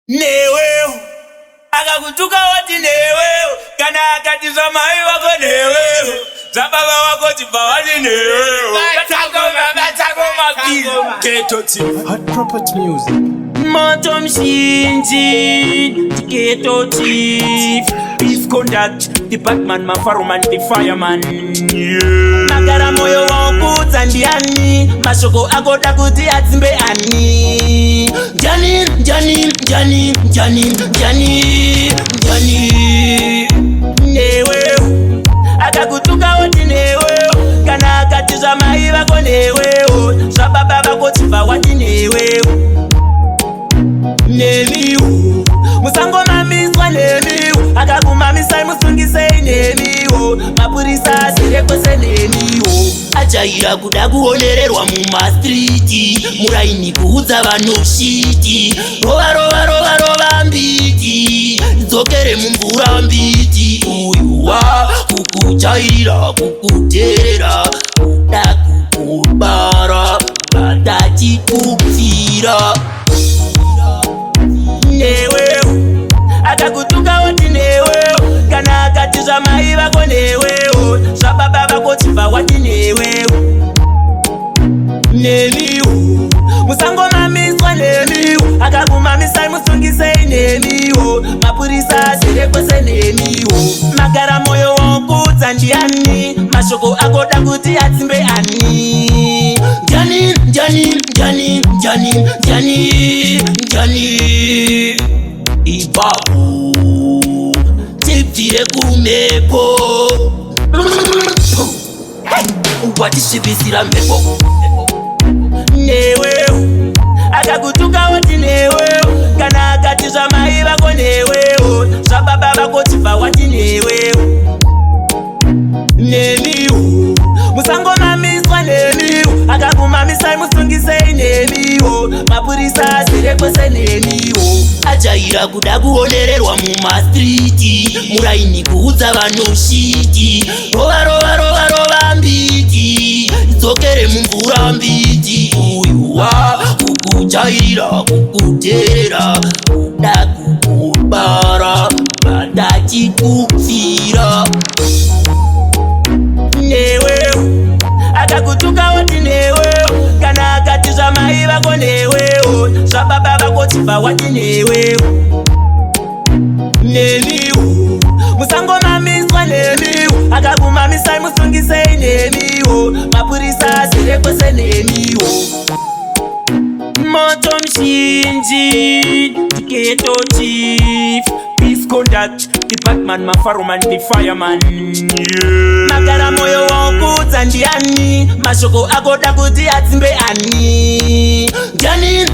Newe akakutuka wati newe kana akati zamai wako newe zababa wako tipa wati newe Hot Property Music. Moto mshinji Ghetto chief Peace conduct The Batman, Mafaruman, the fireman, Magara moyo wakuta ndiani Mashoko agoda kuti atimbe ani Jani Newe akakutuka wati newe kana akatiza mai wako newe Sababa wako tipa wati newe Nemiwo musango mamiswa nemiwo akakumamisa musungise nemiwo mapurisa serekose nemiwo achaira kuda kuonererwa mumastriti muraini kuudza vanoshiti rova mbiti dzokere mumvura mbiti uyuwa kukuchaira kukuteera kuda kukubara batati kupfira newe akakutuka wati newe kana akatiza mai vako newe sababa vako tipa wati newe nemiwo musango mamiswa nemiwo akakumamisa musungise nemiwo mapurisa serekwese nemiwo magara moyo wakuta ndiani mashoko agoda kuti atsimbe ani Jani Ibabu Tiptire kumepo Watishivisira mepo Newe akakutuka wati newe kana akatiza mai vako newe sababa vako tipa wati newe nemiwo musango mamiswa nemiwo akakumamisa musungise nemiwo mapurisa serekwese nemiwo achaira kuda kuonererwa mumastriti muraini kuudza vanoshiti rova mbiti dzokere mumvura mbiti uyuwa kukuchaira kukuteera kuda kukubara batati kupfira newe akakutuka wati newe kana akatiza mai vako newe sababa vako tipa wati newe nemiwo musango mamiswa nemiwo akakumamisa musungise nemiwo mapurisa serekwese nemiwo moto mshinji Ghetto chief Peace conduct The Batman, Mafaruman, the fireman, Magara moyo wakuta ndiani mashoko agoda kuti atsimbe ani Jani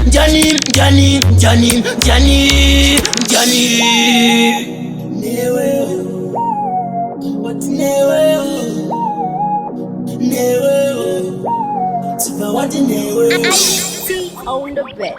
Newe What newe Tipa wati newe I see on the bed.